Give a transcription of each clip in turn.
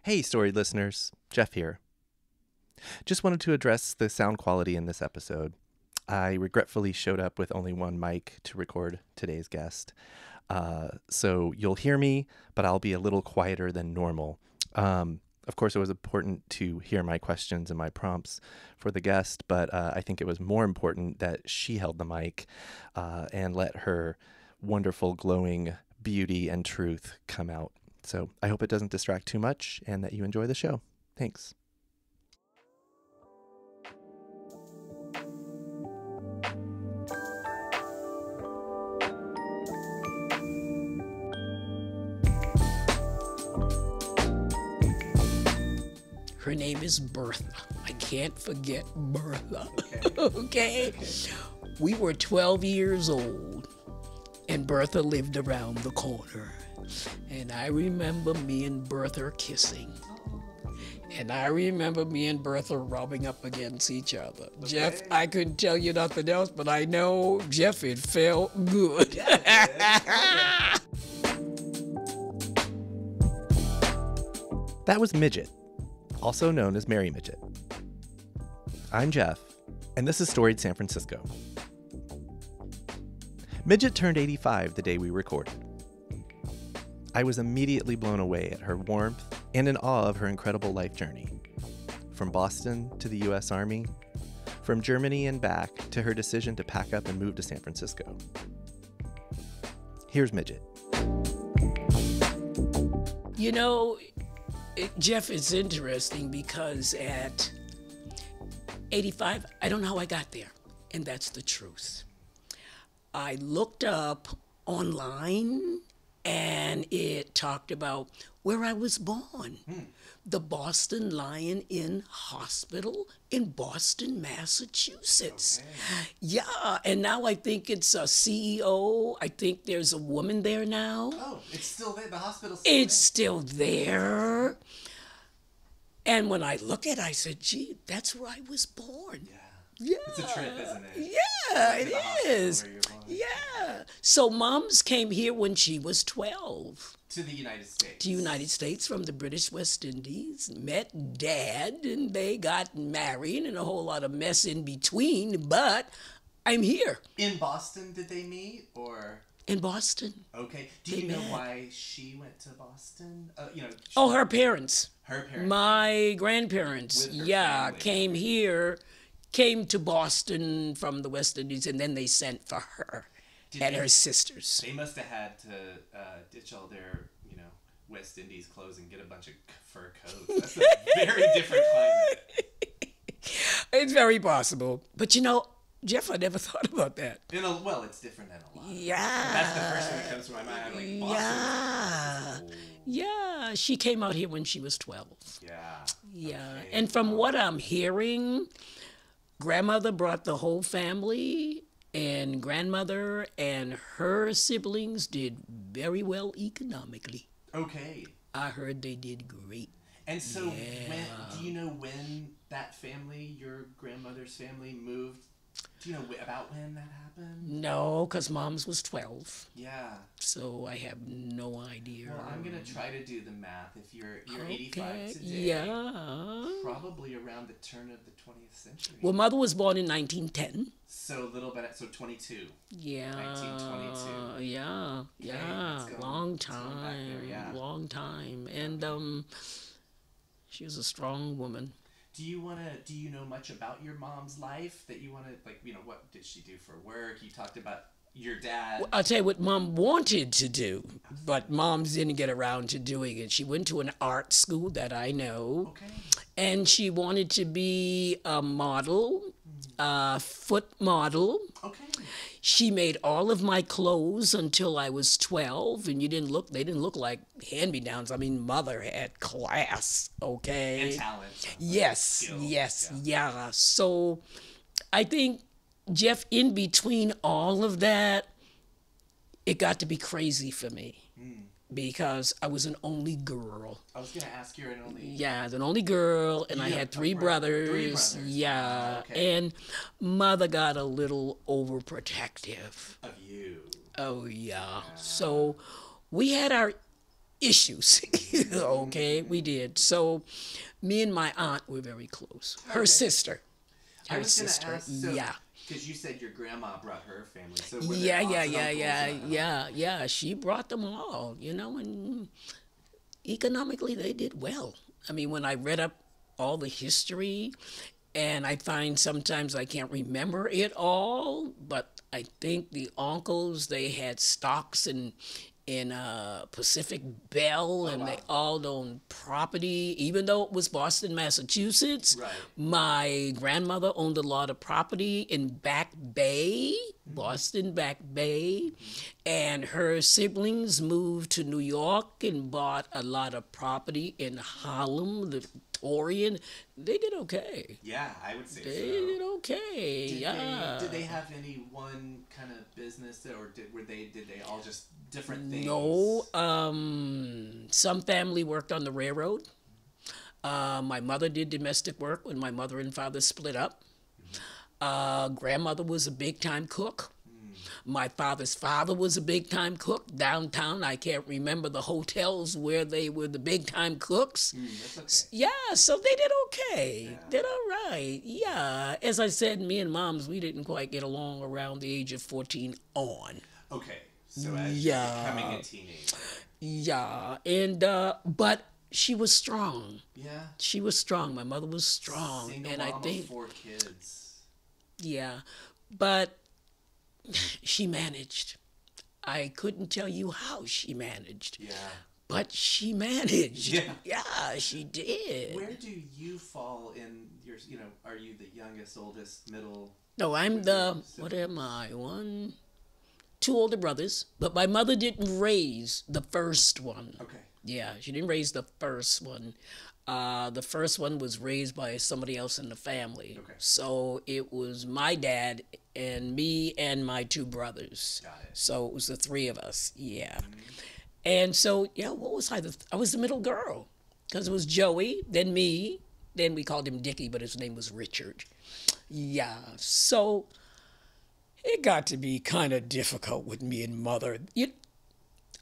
Hey, Storied listeners, Jeff here. Just wanted to address the sound quality in this episode. I regretfully showed up with only one mic to record today's guest. So you'll hear me, but I'll be a little quieter than normal. Of course, it was important to hear my questions and my prompts for the guest, but I think it was more important that she held the mic and let her wonderful, glowing beauty and truth come out. So I hope it doesn't distract too much and that you enjoy the show. Thanks. Her name is Bertha. I can't forget Bertha. Okay. We were 12 years old, and Bertha lived around the corner. And I remember me and Bertha kissing. And I remember me and Bertha rubbing up against each other. Okay. Jeff, I couldn't tell you nothing else, but I know, Jeff, it felt good. That was Midgett, also known as Mary Midgett. I'm Jeff, and this is Storied San Francisco. Midgett turned 85 the day we recorded. I was immediately blown away at her warmth and in awe of her incredible life journey. From Boston to the U.S. Army, from Germany and back to her decision to pack up and move to San Francisco. Here's Midgett. You know, Jeff, it's interesting because at 85, I don't know how I got there, and that's the truth. I looked up online, and it talked about where I was born. The Boston Lion Inn Hospital in Boston, Massachusetts. Okay. Yeah, and now I think it's a CEO. I think there's a woman there now. Oh, it's still there. The hospital's still there. And when I look at it, I said, gee, that's where I was born. Yeah. It's a trip, isn't it? Yeah, it is. Yeah. So Mom's came here when she was 12. To the United States. To the United States from the British West Indies. Met Dad, and they got married, and a whole lot of mess in between, but I'm here. In Boston, did they meet, or? In Boston. Okay. Do you know why she went to Boston? Her parents. Her parents. My grandparents, family. Came to Boston from the West Indies, and then they sent for her and her sisters. They must have had to ditch all their, West Indies clothes and get a bunch of fur coats. That's a very different climate. It's very possible. But Jeff, I never thought about that. It's different than a lot. Yeah. That's the first thing that comes to my mind. I'm like, Boston. Yeah. She came out here when she was 12. Yeah. Yeah. Okay. And from what I'm hearing, grandmother brought the whole family, and grandmother and her siblings did very well economically. Okay. I heard they did great. And so, do you know when that family, your grandmother's family, moved? Do you know about when that happened? No, because Mom's was 12. Yeah. So I have no idea. Well, I'm going to try to do the math. If you're 85 today, yeah, probably around the turn of the 20th century. Well, Mother was born in 1910. So a little bit, 22. Yeah. 1922. Yeah. Okay, Yeah. Long time. There, yeah. Long time. And she was a strong woman. Do you know much about your mom's life that you want to, what did she do for work? You talked about your dad. Well, I'll tell you what Mom wanted to do, but Mom didn't get around to doing it. She went to an art school that I know. Okay. And she wanted to be a model, a foot model. Okay. She made all of my clothes until I was 12, and they didn't look like hand-me-downs. I mean, Mother had class, okay? And talent. Yes, skills. yes, yeah. So I think, Jeff, in between all of that, it got to be crazy for me. Because I was an only girl. I was going to ask, you're an only... Yeah, I was an only girl, and I had three brothers. 3 brothers. Yeah, Okay. and Mother got a little overprotective. Of you. Oh, yeah. So we had our issues. Okay, we did. So me and my aunt were very close. Her sister. I Her was going to sister. ask, so, Yeah. because you said your grandma brought her family, so were there Yeah, aunts yeah, and yeah, uncles yeah, and- yeah. She brought them all, and economically they did well. I mean, when I read up all the history, and I find sometimes I can't remember it all, but I think the uncles, they had stocks in Pacific Bell, and they all owned property, even though it was Boston, Massachusetts. Right. My grandmother owned a lot of property in Back Bay, Boston Back Bay, and her siblings moved to New York and bought a lot of property in Harlem, the Victorian. They did okay. Yeah, I would say They so. did okay. Did they have any one kind of business, or did they all just different things? No, some family worked on the railroad. My mother did domestic work when my mother and father split up. Grandmother was a big-time cook. My father's father was a big-time cook downtown. I can't remember the hotels where they were the big-time cooks. That's okay. Yeah, so they did okay. Did all right. Yeah. As I said, me and Moms, we didn't quite get along around the age of 14 on. Okay, so as Yeah. you're becoming a teenager. Yeah. And, but she was strong. Yeah. She was strong. My mother was strong. Single and mom I think, of 4 kids. yeah. But she managed. I couldn't tell you how she managed. Yeah. But she managed. Yeah. Yeah, she did. Where do you fall in your, are you the youngest, oldest, middle? No, I'm the, what am I? 2 older brothers, but my mother didn't raise the first one. Okay. Yeah, she didn't raise the first one. The first one was raised by somebody else in the family. Okay. So it was my dad and me and my 2 brothers. Got it. So it was the 3 of us. Yeah. And so, yeah, what was I? I was the middle girl, because it was Joey, then me, then we called him Dickie, but his name was Richard. Yeah. So it got to be kind of difficult with me and Mother.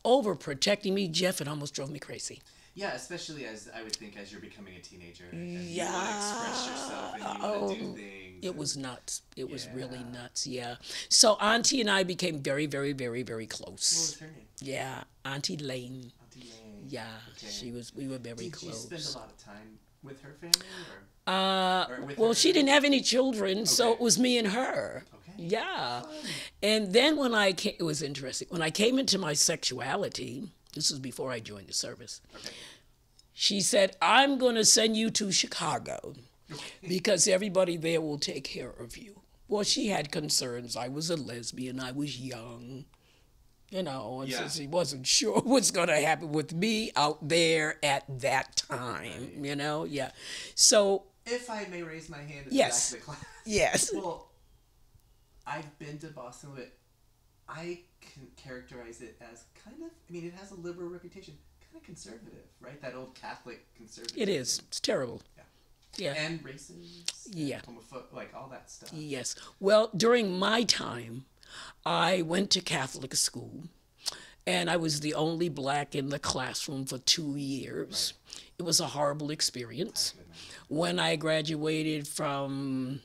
Overprotecting me, Jeff, it almost drove me crazy. Yeah, especially as I would think as you're becoming a teenager, and you Yeah. want to express yourself and you want to do things. It was nuts. It was really nuts, yeah. So Auntie and I became very, very, very, very What close. was her name? Yeah, Auntie Lane. Auntie Lane. Yeah, Okay. we were very Did close. you spend a lot of time with her family, or? Or with Well, her? she didn't have any children, so Okay. it was me and her. Okay. Yeah. And then when I came, it was interesting. When I came into my sexuality, this was before I joined the service, Okay. she said, I'm going to send you to Chicago because everybody there will take care of you. Well, she had concerns. I was a lesbian. I was young. And Yeah. so she wasn't sure what's going to happen with me out there at that time, Yeah. So, If I may raise my hand at Yes. the back of the class. yes. Well, I've been to Boston, but I can characterize it as it has a liberal reputation, kind of conservative, right? That old Catholic conservative. It is. It's terrible. Yeah. And racist. And Yeah. homophobic, like all that stuff. Yes. Well, during my time, I went to Catholic school, and I was the only black in the classroom for 2 years. Right. It was a horrible experience. When I graduated from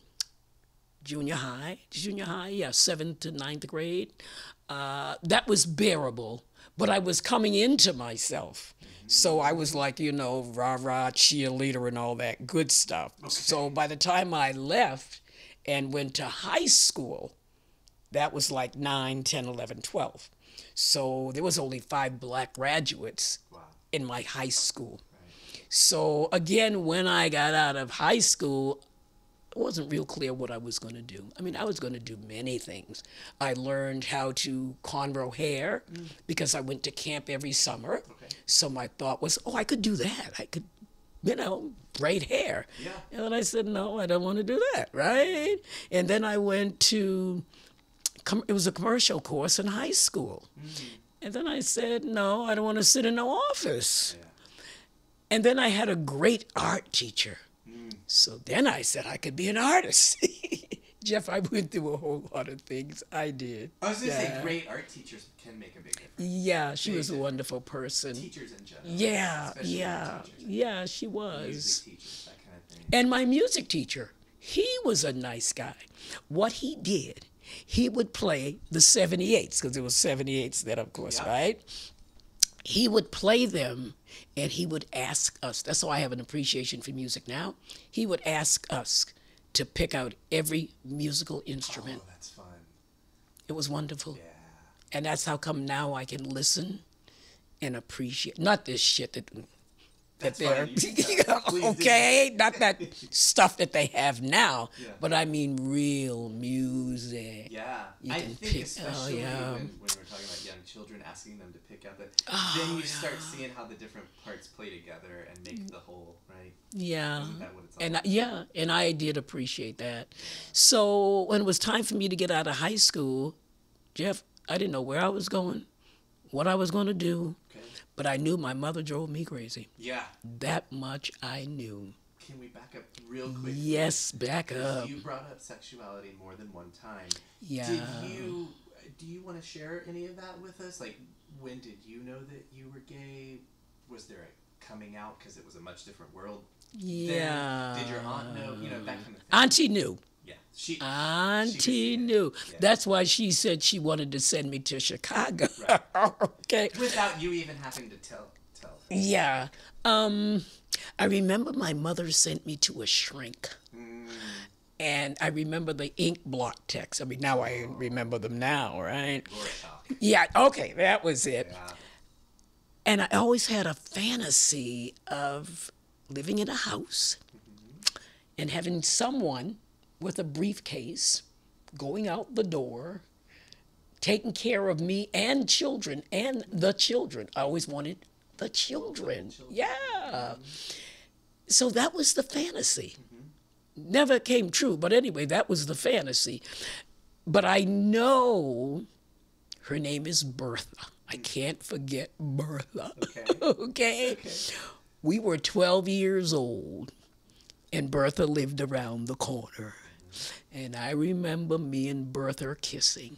junior high, 7th to 9th grade, that was bearable, but I was coming into myself. So I was like, rah-rah, cheerleader and all that good stuff. Okay. So by the time I left and went to high school, that was like 9, 10, 11, 12. So there was only 5 black graduates in my high school. Right. So again, when I got out of high school, it wasn't real clear what I was going to do. I was going to do many things. I learned how to cornrow hair because I went to camp every summer. Okay. So my thought was, I could do that. I could, braid hair. Yeah. And then I said, no, I don't want to do that, right? And then I went to, it was a commercial course in high school. And then I said, no, I don't want to sit in no office. Yeah. And then I had a great art teacher. So then I said I could be an artist. Jeff, I went through a whole lot of things. I did. I was going to say, great art teachers can make a big difference. Yeah, she was a wonderful person. Teachers in general. Yeah, especially yeah, teachers. yeah, she was. Music teachers, that kind of thing. And my music teacher, he was a nice guy. What he did, he would play the 78s, because it was 78s then, of course, right? He would play them, and he would ask us. That's why I have an appreciation for music now. He would ask us to pick out every musical instrument. Oh, that's fun. It was wonderful. Yeah. And that's how come now I can listen and appreciate, not this shit that they're, okay, not that stuff that they have now, but I mean real music. Yeah, You I can think pick, especially yeah. when we're talking about young children, asking them to pick out then you start seeing how the different parts play together and make the whole, right? Yeah. Isn't that what it's all And about? and I did appreciate that. So when it was time for me to get out of high school, Jeff, I didn't know where I was going, what I was going to do, but I knew my mother drove me crazy. Yeah. That much I knew. Can we back up real quick? Yes, back up. You brought up sexuality more than one time. Yeah. Do you want to share any of that with us? Like, when did you know that you were gay? Was there a coming out because it was a much different world? Yeah. Then? Did your aunt know? You know, that kind of thing. Auntie knew. Yeah. Auntie knew. Yeah. That's why she said she wanted to send me to Chicago. Right. Okay. Without you even having to tell her. Yeah. I remember my mother sent me to a shrink. And I remember the ink blot text. I mean, now I remember them now, right? Yeah, okay, that was it. Yeah. And I always had a fantasy of living in a house and having someone with a briefcase going out the door, taking care of me and children and the children. I always wanted the children. Yeah. So that was the fantasy. Never came true, but anyway, that was the fantasy. But I know her name is Bertha. I can't forget Bertha. Okay. We were 12 years old, and Bertha lived around the corner. And I remember me and Bertha kissing.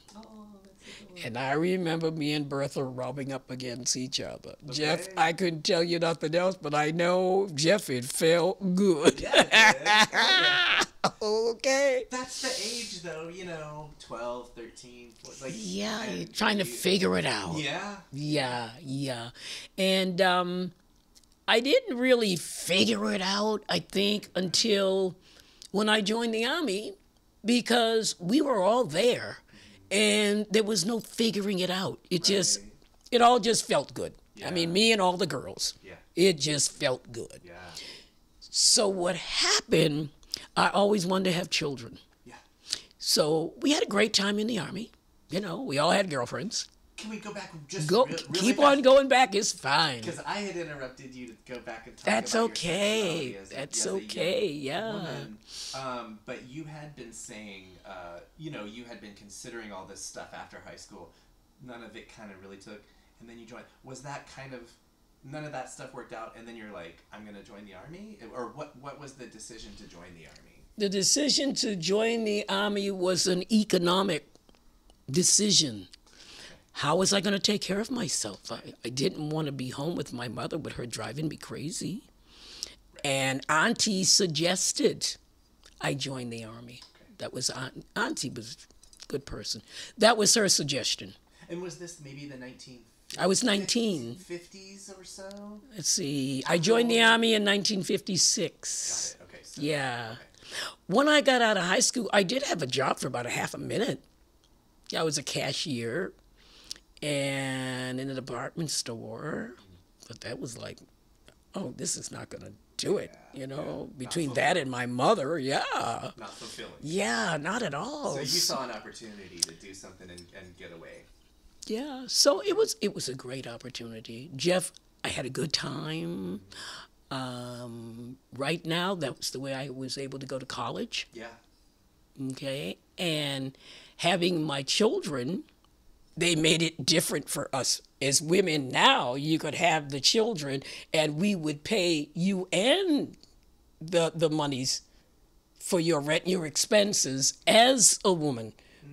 And I remember me and Bertha rubbing up against each other. Okay. Jeff, I couldn't tell you nothing else, but I know, Jeff, it felt good. Yeah, okay. That's the age, though, 12, 13, 14. Like, yeah, you're trying to figure it out. Yeah. Yeah. And I didn't really figure it out, I think, until when I joined the Army, because we were all there. And there was no figuring it out. It all just felt good. Yeah. I mean, me and all the girls. Yeah. It just felt good. Yeah. So what happened, I always wanted to have children. Yeah. So we had a great time in the Army. We all had girlfriends. Can we go back just keep on going back, it's fine. Because I had interrupted you to go back and talk That's about okay. Your sexuality That's okay, yeah. Woman. But you had been saying, you had been considering all this stuff after high school. None of it kind of really took, and then you joined. Was that kind of, none of that stuff worked out, and then you're like, I'm going to join the Army? Or what was the decision to join the Army? The decision to join the Army was an economic decision. How was I going to take care of myself? I didn't want to be home with my mother with her driving me crazy. And Auntie suggested I join the Army. That was Auntie was a good person. That was her suggestion. And was this maybe the 1950s? I was 19. 50s or so? Let's see. I joined the Army in 1956. Got it. Okay. So, yeah. Okay. When I got out of high school, I did have a job for about a half a minute. I was a cashier. And in a department store, but that was like, oh, this is not going to do it, between that and my mother, Not fulfilling. Yeah, not at all. So you saw an opportunity to do something and get away. Yeah, so it was a great opportunity. Jeff, I had a good time. Right now, that was the way I was able to go to college. Yeah. Okay, and having my children, they made it different for us as women. Now you could have the children and we would pay you and the monies for your rent, your expenses as a woman,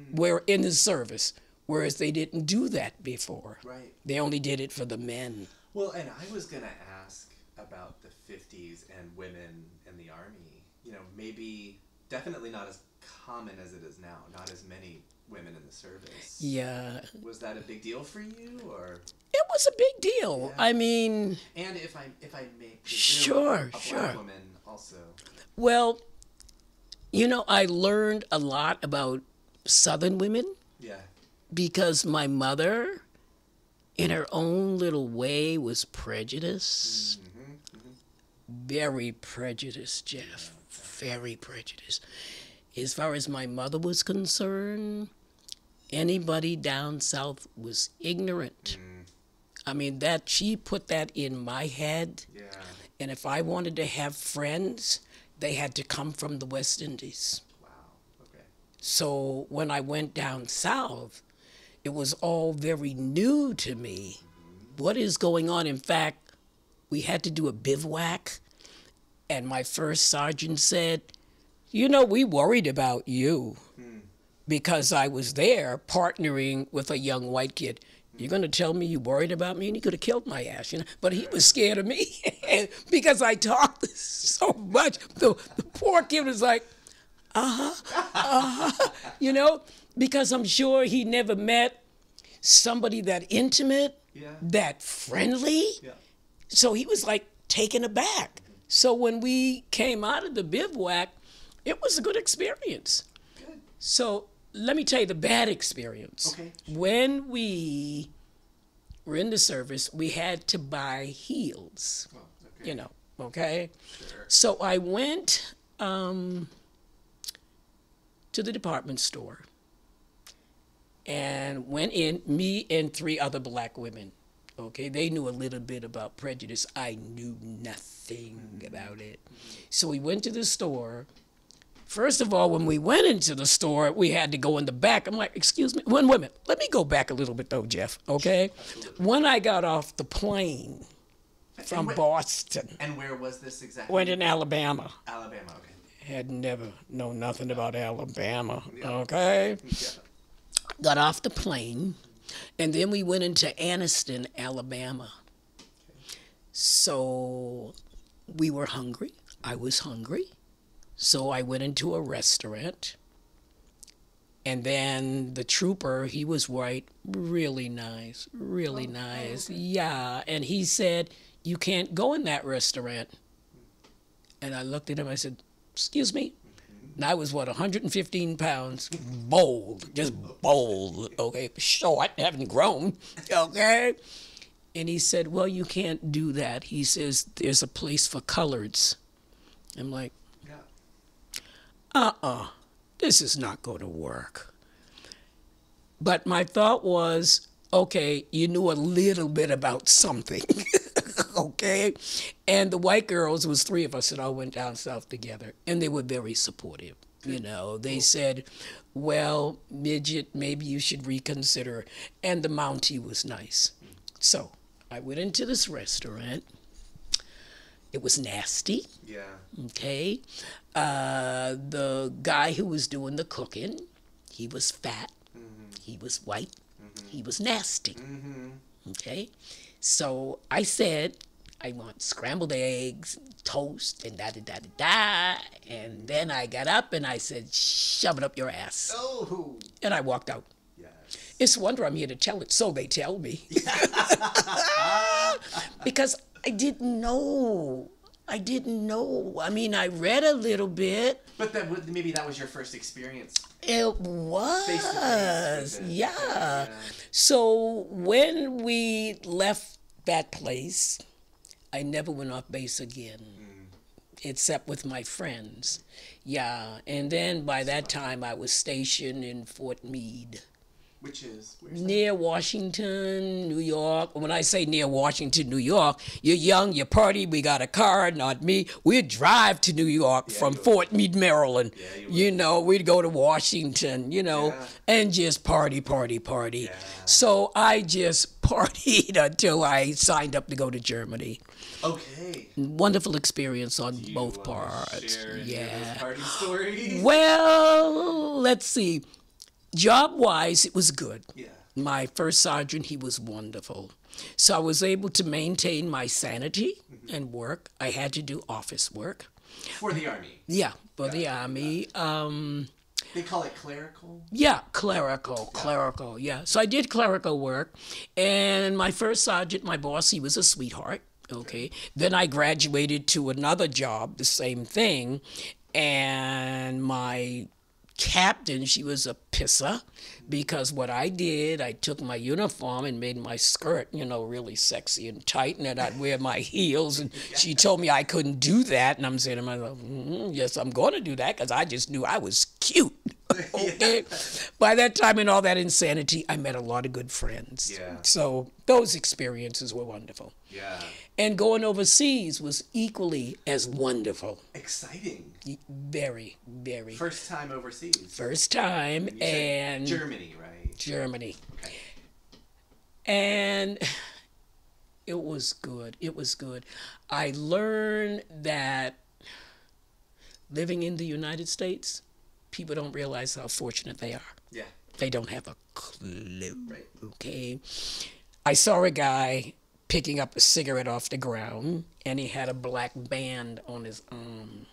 where in the service, whereas they didn't do that before. Right. They only did it for the men. Well, and I was going to ask about the 50s and women in the Army. You know, maybe, definitely not as common as it is now. Not as many women in the service. Yeah. Was that a big deal for you, or? It was a big deal. Yeah. I mean... And if I may presume, Sure, a sure. black woman also. Well, you know, I learned a lot about Southern women Yeah. because my mother, in her own little way, was prejudiced. Very prejudiced, Jeff. Very prejudiced. As far as my mother was concerned, anybody down south was ignorant. I mean, that she put that in my head. Yeah. And if I wanted to have friends, they had to come from the West Indies. Wow. Okay. So when I went down south, it was all very new to me. What is going on? In fact, we had to do a bivouac, and my first sergeant said, you know, we worried about you because I was there partnering with a young white kid. You're going to tell me you worried about me? And he could have killed my ass, you know. But he was scared of me because I talked so much. The poor kid was like, you know, because I'm sure he never met somebody that intimate, that friendly. Yeah. So he was like taken aback. So when we came out of the bivouac, it was a good experience. Good. So let me tell you the bad experience. Okay. When we were in the service, we had to buy heels, Oh, okay. you know, okay? Sure. So I went to the department store and went in, me and 3 other black women. Okay, they knew a little bit about prejudice. I knew nothing about it. So we went to the store. First of all, when we went into the store, we had to go in the back. I'm like, excuse me, one minute. Let me go back a little bit though, Jeff, okay? Absolutely. When I got off the plane from Boston, And where was this exactly? went in Alabama. Alabama, okay. Had never known nothing about Alabama, Yeah. okay? Yeah. Got off the plane, and then we went into Anniston, Alabama. So we were hungry. I was hungry. So I went into a restaurant. And then the trooper, he was white, really nice, really nice. Okay. Yeah, and he said, you can't go in that restaurant. And I looked at him, I said, excuse me? And I was, 115 pounds, bold, just bold, okay, short, haven't grown, okay? And he said, well, you can't do that. He says, there's a place for coloreds. I'm like, Yeah. this is not going to work. But my thought was, okay, you knew a little bit about something, okay? And the white girls, was 3 of us that all went down south together, and they were very supportive. You know, they said, well, Midgett, maybe you should reconsider. And the Mountie was nice. So I went into this restaurant. It was nasty. Yeah. Okay. The guy who was doing the cooking, he was fat. He was white. He was nasty. Okay. So I said, I want scrambled eggs, toast, and da-da-da-da-da. And then I got up and I said, shove it up your ass. Oh. And I walked out. Yes. It's a wonder I'm here to tell it, so they tell me. Because I didn't know. I mean, I read a little bit. But maybe that was your first experience. It was. Face-to-face with it. Yeah. So when we left that place, I never went off base again, except with my friends. Yeah. And then by that time, I was stationed in Fort Meade. Which is? Where's that? Near Washington, New York. When I say near Washington, New York, you're young, you party, we got a car, not me. We'd drive to New York from Fort Meade, Maryland. Yeah, you know, we'd go to Washington, you know, and just party. Yeah. So I just partied until I signed up to go to Germany. Okay. Wonderful experience on both parts. Share any of those party stories? Well, let's see. Job-wise, it was good. Yeah. My first sergeant, he was wonderful. So I was able to maintain my sanity and work. I had to do office work. For the Army? Yeah, for the Army. They call it clerical? Yeah, clerical, yeah. So I did clerical work. And my first sergeant, my boss, he was a sweetheart. Okay. Then I graduated to another job, the same thing. And my captain, she was a pisser, because what I did, I took my uniform and made my skirt, you know, really sexy and tight, and then I'd wear my heels, and she told me I couldn't do that, and I'm saying to myself, yes, I'm going to do that, because I just knew I was cute. Okay. By that time and all that insanity, I met a lot of good friends. Yeah. So those experiences were wonderful. Yeah. And going overseas was equally as wonderful. Exciting. Very, very. First time overseas. First time, and Germany, right? Germany. Okay. And it was good. It was good. I learned that living in the United States, people don't realize how fortunate they are. Yeah. They don't have a clue. Right. Okay. I saw a guy picking up a cigarette off the ground, and he had a black band on his arm.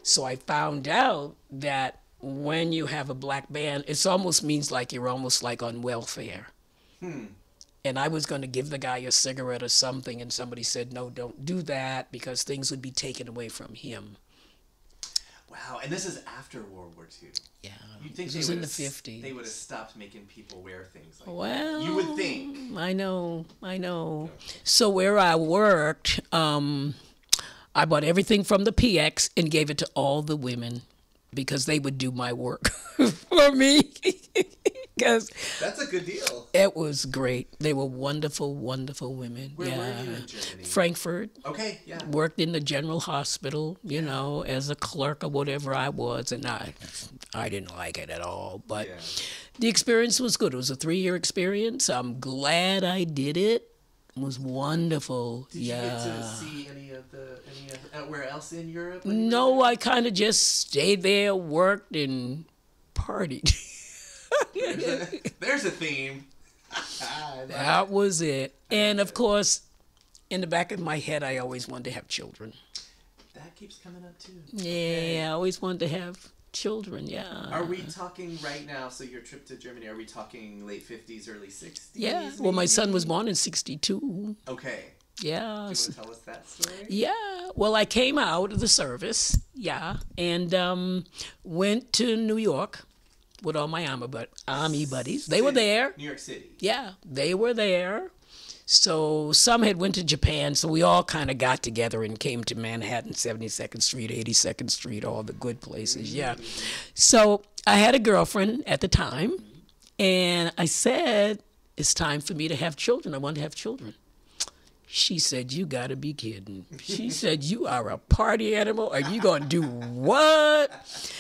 So I found out that when you have a black band, it almost means like you're almost like on welfare. And I was going to give the guy a cigarette or something, and somebody said, no, don't do that, because things would be taken away from him. Wow, and this is after World War II. Yeah, You'd think this was in the 50s. They would have stopped making people wear things like Well, that. You would think. I know. So where I worked, I bought everything from the PX and gave it to all the women, because they would do my work for me. Because that's a good deal. It was great. They were wonderful, wonderful women. Where were you in Germany? Frankfurt. Okay, yeah. Worked in the general hospital, you know, as a clerk or whatever I was, and I didn't like it at all. But the experience was good. It was a 3-year experience. I'm glad I did it. It was wonderful. Did you get to see any of where else in Europe? No, I kind of just stayed there, worked, and partied. There's a theme. That was it. And of course, in the back of my head, I always wanted to have children. That keeps coming up too. Yeah, I always wanted to have children, yeah. Are we talking right now, so your trip to Germany, are we talking late 50s, early 60s? Yeah, well, my son was born in 62. Okay. Yeah. Do you want to tell us that story? Yeah, well, I came out of the service, and went to New York with all my Army buddies. They were there. New York City. Yeah, they were there. So some had went to Japan, so we all kind of got together and came to Manhattan, 72nd Street, 82nd Street, all the good places, yeah. So I had a girlfriend at the time, and I said, it's time for me to have children. I want to have children. She said, you got to be kidding. She said, you are a party animal. Are you going to do what?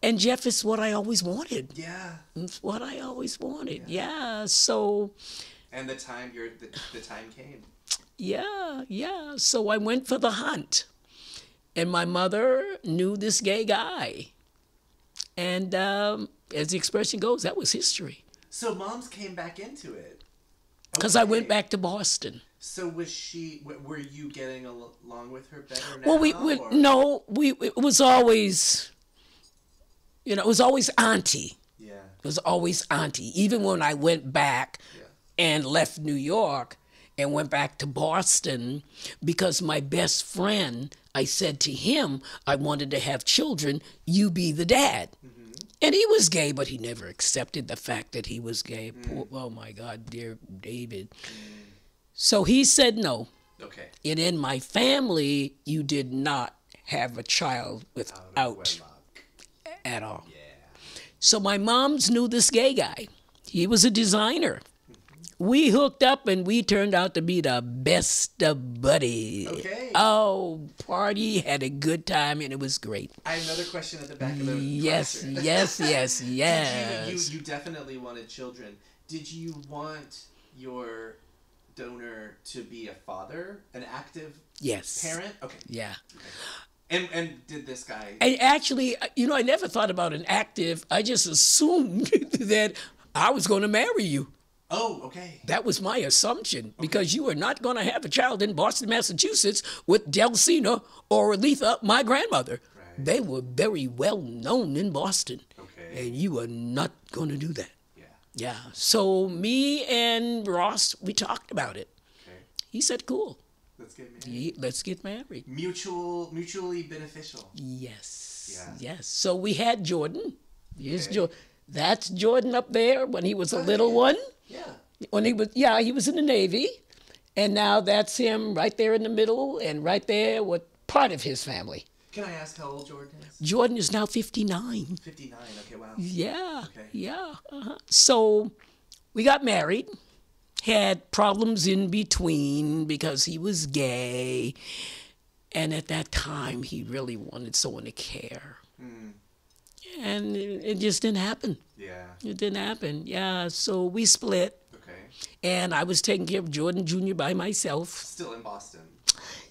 And Jeff, it's what I always wanted. Yeah. It's what I always wanted. Yeah. So. And the time the time came. Yeah. So I went for the hunt, and my mother knew this gay guy, and as the expression goes, that was history. So moms came back into it. Because I went back to Boston. So were you getting along with her better now? Well, it was always. It was always auntie. Yeah. It was always auntie. Even when I went back and left New York and went back to Boston, because my best friend, I said to him, I wanted to have children, you be the dad. Mm-hmm. And he was gay, but he never accepted the fact that he was gay. Oh, my God, dear David. So he said no. Okay. And in my family, you did not have a child without at all. Yeah. So my moms knew this gay guy. He was a designer. We hooked up and we turned out to be the best of buddies. Okay. Oh, party, had a good time, and it was great. I have another question at the back of the Yes, question. yes. You definitely wanted children. Did you want your donor to be a father, an active Yes. parent? Okay. Yeah. And did this guy? And actually, I never thought about an active. I just assumed that I was going to marry you. Oh, okay. That was my assumption, because you were not going to have a child in Boston, Massachusetts with Delsina or Aletha, my grandmother. Right. They were very well known in Boston. Okay. And you were not going to do that. Yeah. Yeah. So me and Ross, we talked about it. Okay. He said, cool. Let's get married. Let's get married. Mutually beneficial. Yes. Yeah. Yes. So we had Jordan. Here's Okay. Jordan. That's Jordan up there when he was a little one. Yeah. When he was in the Navy, and now that's him right there in the middle, and right there with part of his family. Can I ask how old Jordan is? Jordan is now 59. 59. Okay, wow. Yeah, Okay. yeah. So we got married, had problems in between because he was gay, and at that time he really wanted someone to care. And it just didn't happen. Yeah. It didn't happen. Yeah, so we split. Okay. And I was taking care of Jordan Jr. by myself, Still in Boston.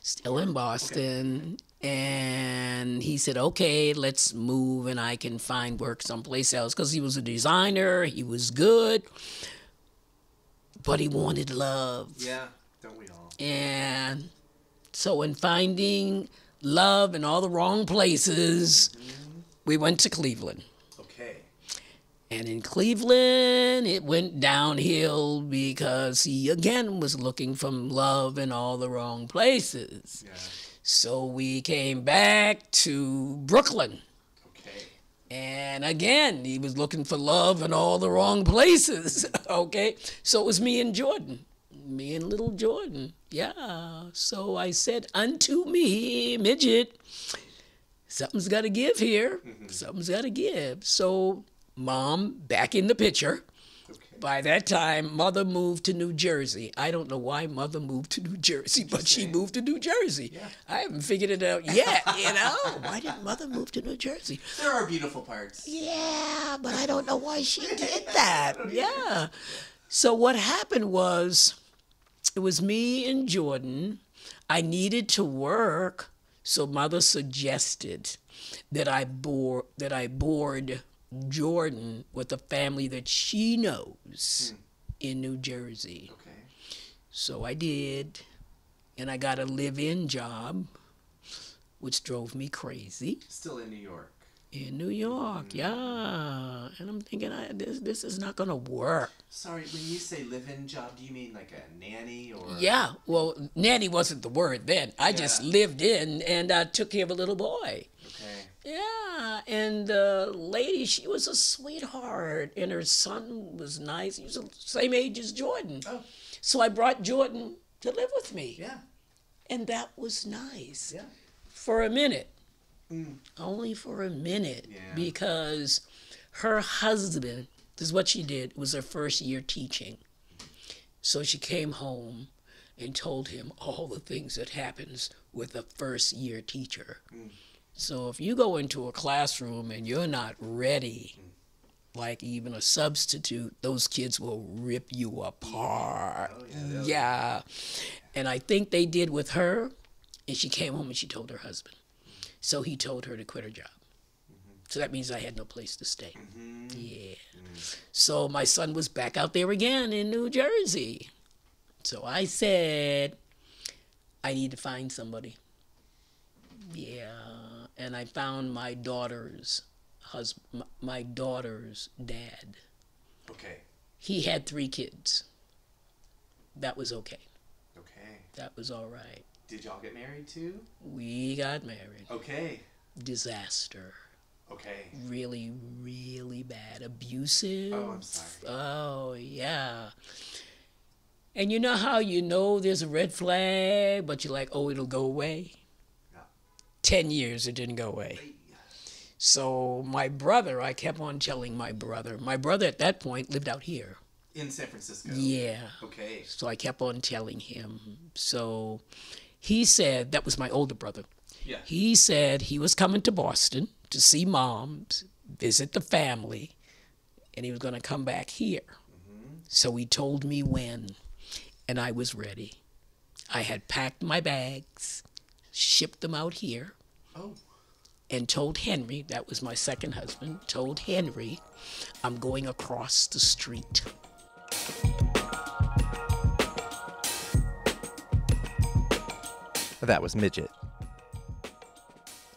still in Boston. And he said, okay, let's move and I can find work someplace else. Because he was a designer, he was good, but he wanted love. Yeah. Don't we all? And so in finding love in all the wrong places, we went to Cleveland. Okay. And in Cleveland, it went downhill because he, again, was looking for love in all the wrong places. Yeah. So we came back to Brooklyn. Okay. And again, he was looking for love in all the wrong places. Okay? So it was me and Jordan. Me and little Jordan. Yeah. So I said, unto me, Midgett, something's got to give here. Something's got to give. So Mom, back in the picture. Okay. By that time, Mother moved to New Jersey. I don't know why Mother moved to New Jersey, but she moved to New Jersey. Yeah. I haven't figured it out yet, Why did Mother move to New Jersey? There are beautiful parts. Yeah, but I don't know why she did that. Yeah. So what happened was, it was me and Jordan. I needed to work, so Mother suggested that I board Jordan with a family that she knows in New Jersey. Okay. So I did, and I got a live-in job, which drove me crazy. Still in New York. In New York, yeah. And I'm thinking, this is not going to work. Sorry, when you say live-in job, do you mean like a nanny or? Yeah, well, nanny wasn't the word then. I just lived in, and I took care of a little boy. Okay. Yeah, and the lady, she was a sweetheart, and her son was nice. He was the same age as Jordan. Oh. So I brought Jordan to live with me. Yeah. And that was nice. Yeah. For a minute. Only for a minute. Yeah. Because her husband, this is what she did, it was her first year teaching. So she came home and told him all the things that happens with a first year teacher. So if you go into a classroom and you're not ready, like even a substitute, those kids will rip you apart. Oh, yeah. And I think they did with her, and she came home and she told her husband. So he told her to quit her job. So that means I had no place to stay. Yeah. So my son was back out there again in New Jersey. So I said, I need to find somebody. Yeah. And I found my daughter's husband, my daughter's dad. Okay. He had 3 kids. That was okay. Okay. That was all right. Did y'all get married too? We got married. Okay. Disaster. Okay. Really, really bad. Abusive. Oh, I'm sorry. Oh, yeah. And you know how you know there's a red flag, but you're like, oh, it'll go away? No. 10 years, it didn't go away. So my brother, I kept on telling my brother at that point lived out here. In San Francisco? Yeah. Okay. So I kept on telling him. So he said, that was my older brother. Yeah. He said he was coming to Boston to see Mom, visit the family, and he was going to come back here. So he told me when, and I was ready. I had packed my bags, shipped them out here, and told Henry, that was my second husband, told Henry, I'm going across the street. That was Midgett.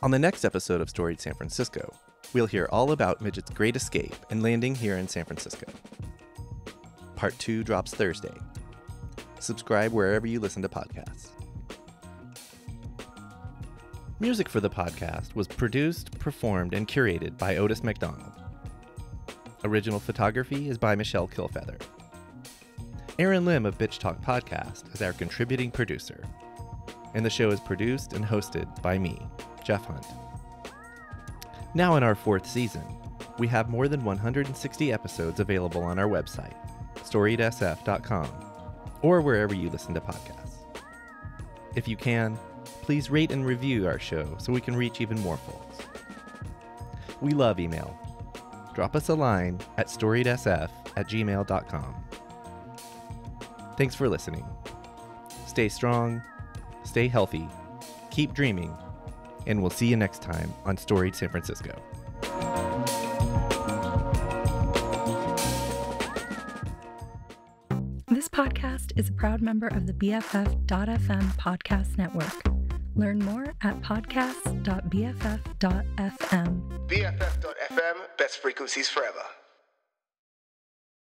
On the next episode of Storied San Francisco, we'll hear all about Midgett's great escape and landing here in San Francisco. Part 2 drops Thursday. Subscribe wherever you listen to podcasts. Music for the podcast was produced, performed, and curated by Otis McDonald. Original photography is by Michelle Kilfeather. Aaron Lim of Bitch Talk Podcast is our contributing producer. And the show is produced and hosted by me, Jeff Hunt. Now in our 4th season, we have more than 160 episodes available on our website, storiedsf.com, or wherever you listen to podcasts. If you can, please rate and review our show so we can reach even more folks. We love email. Drop us a line at storiedsf@gmail.com. Thanks for listening. Stay strong, stay healthy, keep dreaming, and we'll see you next time on Storied San Francisco. This podcast is a proud member of the BFF.FM podcast network. Learn more at podcasts.bff.fm. BFF.FM, best frequencies forever.